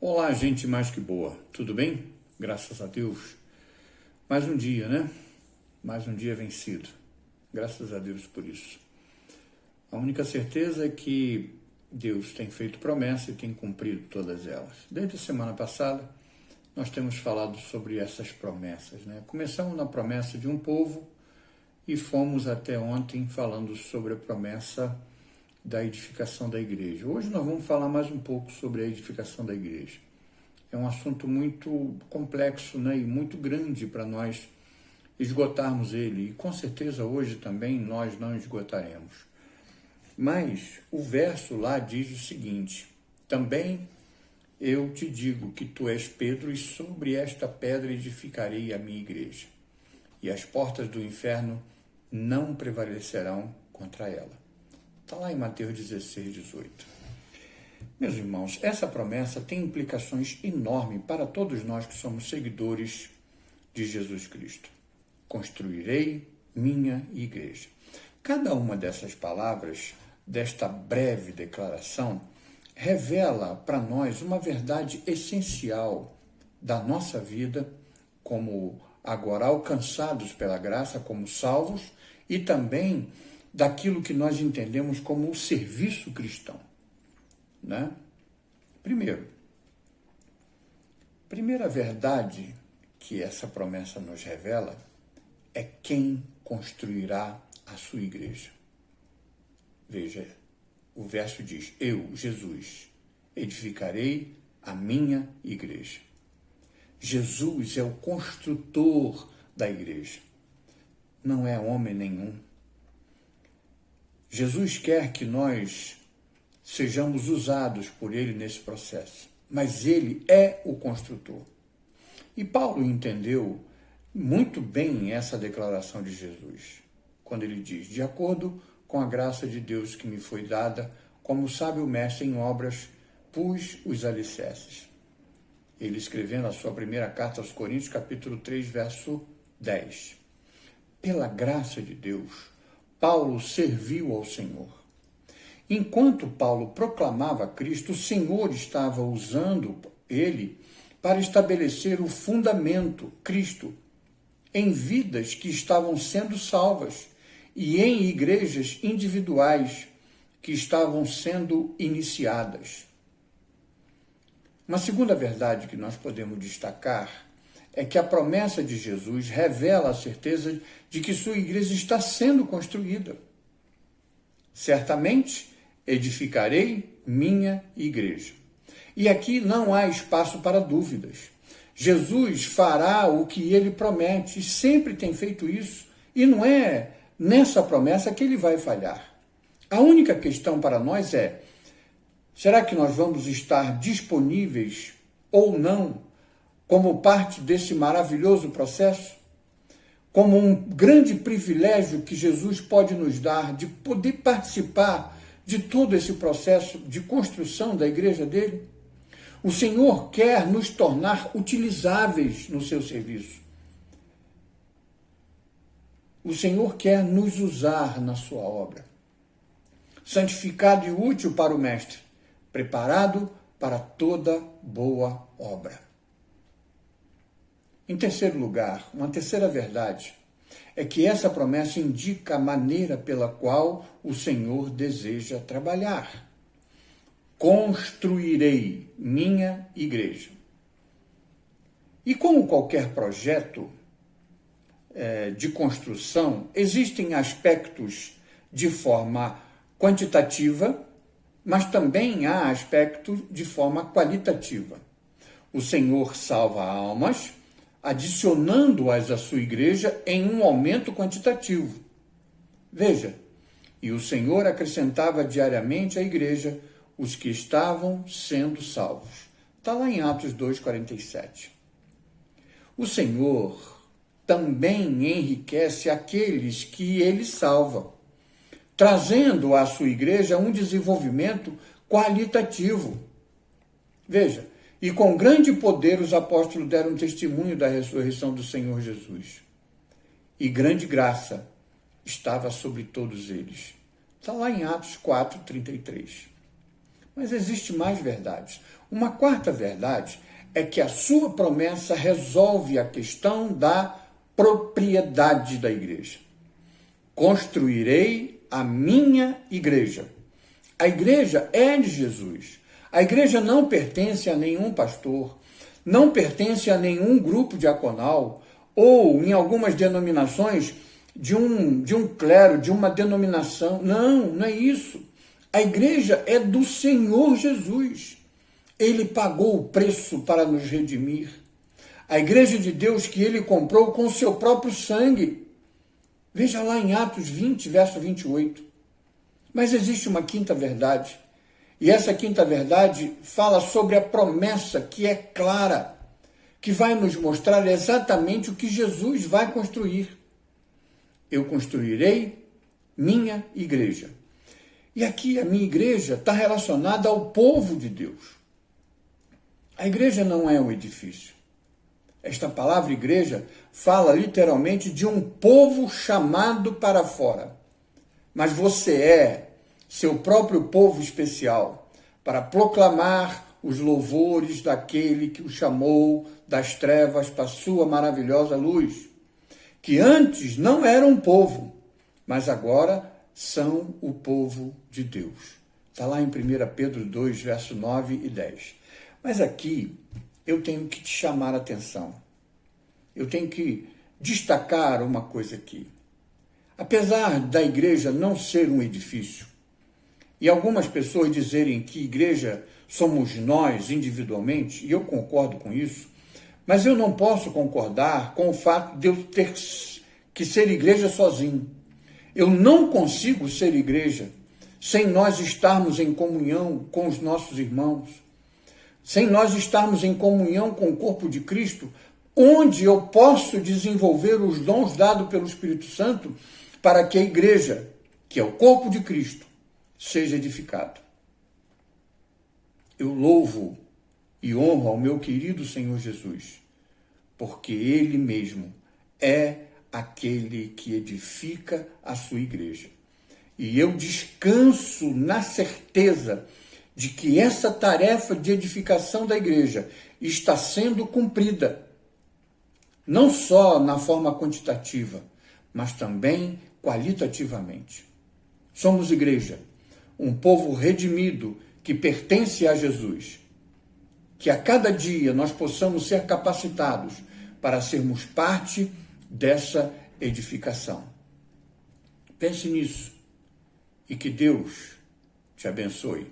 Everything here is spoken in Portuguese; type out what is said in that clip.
Olá, gente mais que boa, tudo bem? Graças a Deus. Mais um dia, né? Mais um dia vencido. Graças a Deus por isso. A única certeza é que Deus tem feito promessa e tem cumprido todas elas. Desde a semana passada, nós temos falado sobre essas promessas, né? Começamos na promessa de um povo e fomos até ontem falando sobre a promessa da edificação da igreja. Hoje nós vamos falar mais um pouco sobre a edificação da igreja. É um assunto muito complexo, né, e muito grande para nós esgotarmos ele, e com certeza hoje também nós não esgotaremos. Mas o verso lá diz o seguinte: também eu te digo que tu és Pedro, e sobre esta pedra edificarei a minha igreja, e as portas do inferno não prevalecerão contra ela. Está lá em Mateus 16, 18. Meus irmãos, essa promessa tem implicações enormes para todos nós que somos seguidores de Jesus Cristo. Construirei minha igreja. Cada uma dessas palavras, desta breve declaração, revela para nós uma verdade essencial da nossa vida, como agora alcançados pela graça, como salvos, e também daquilo que nós entendemos como o serviço cristão, né? Primeira verdade que essa promessa nos revela é quem construirá a sua igreja. Veja, o verso diz: eu, Jesus, edificarei a minha igreja. Jesus é o construtor da igreja, não é homem nenhum. Jesus quer que nós sejamos usados por ele nesse processo, mas ele é o construtor. E Paulo entendeu muito bem essa declaração de Jesus, quando ele diz: de acordo com a graça de Deus que me foi dada, como sábio mestre em obras, pus os alicerces. Ele escrevendo a sua primeira carta aos Coríntios, capítulo 3, verso 10. Pela graça de Deus, Paulo serviu ao Senhor. Enquanto Paulo proclamava Cristo, o Senhor estava usando ele para estabelecer o fundamento, Cristo, em vidas que estavam sendo salvas e em igrejas individuais que estavam sendo iniciadas. Uma segunda verdade que nós podemos destacar é que a promessa de Jesus revela a certeza de que sua igreja está sendo construída. Certamente edificarei minha igreja. E aqui não há espaço para dúvidas. Jesus fará o que ele promete, e sempre tem feito isso, e não é nessa promessa que ele vai falhar. A única questão para nós é: será que nós vamos estar disponíveis ou não como parte desse maravilhoso processo? Como um grande privilégio que Jesus pode nos dar de poder participar de todo esse processo de construção da igreja dele? O Senhor quer nos tornar utilizáveis no seu serviço. O Senhor quer nos usar na sua obra. Santificado e útil para o Mestre, preparado para toda boa obra. Em terceiro lugar, uma terceira verdade é que essa promessa indica a maneira pela qual o Senhor deseja trabalhar. Construirei minha igreja. E como qualquer projeto de construção, existem aspectos de forma quantitativa, mas também há aspectos de forma qualitativa. O Senhor salva almas, adicionando-as à sua igreja em um aumento quantitativo. Veja, e o Senhor acrescentava diariamente à igreja os que estavam sendo salvos. Está lá em Atos 2,47. O Senhor também enriquece aqueles que ele salva, trazendo à sua igreja um desenvolvimento qualitativo. Veja, e com grande poder os apóstolos deram testemunho da ressurreição do Senhor Jesus. E grande graça estava sobre todos eles. Está lá em Atos 4:33. Mas existe mais verdades. Uma quarta verdade é que a sua promessa resolve a questão da propriedade da igreja. Construirei a minha igreja. A igreja é de Jesus. A igreja não pertence a nenhum pastor, não pertence a nenhum grupo diaconal, ou, em algumas denominações, de um clero, de uma denominação. Não é isso. A igreja é do Senhor Jesus. Ele pagou o preço para nos redimir. A igreja de Deus que ele comprou com o seu próprio sangue. Veja lá em Atos 20, verso 28. Mas existe uma quinta verdade. E essa quinta verdade fala sobre a promessa que é clara, que vai nos mostrar exatamente o que Jesus vai construir. Eu construirei minha igreja. E aqui a minha igreja está relacionada ao povo de Deus. A igreja não é um edifício. Esta palavra igreja fala literalmente de um povo chamado para fora. Mas você é seu próprio povo especial para proclamar os louvores daquele que o chamou das trevas para a sua maravilhosa luz, que antes não era um povo, mas agora são o povo de Deus. Está lá em 1 Pedro 2, verso 9 e 10. Mas aqui eu tenho que te chamar a atenção. Eu tenho que destacar uma coisa aqui. Apesar da igreja não ser um edifício, e algumas pessoas dizerem que igreja somos nós individualmente, e eu concordo com isso, mas eu não posso concordar com o fato de eu ter que ser igreja sozinho. Eu não consigo ser igreja sem nós estarmos em comunhão com os nossos irmãos, sem nós estarmos em comunhão com o corpo de Cristo, onde eu posso desenvolver os dons dados pelo Espírito Santo para que a igreja, que é o corpo de Cristo, seja edificado. Eu louvo e honro ao meu querido Senhor Jesus, porque Ele mesmo é aquele que edifica a sua igreja. E eu descanso na certeza de que essa tarefa de edificação da igreja está sendo cumprida, não só na forma quantitativa, mas também qualitativamente. Somos igreja, um povo redimido que pertence a Jesus. Que a cada dia nós possamos ser capacitados para sermos parte dessa edificação. Pense nisso e que Deus te abençoe.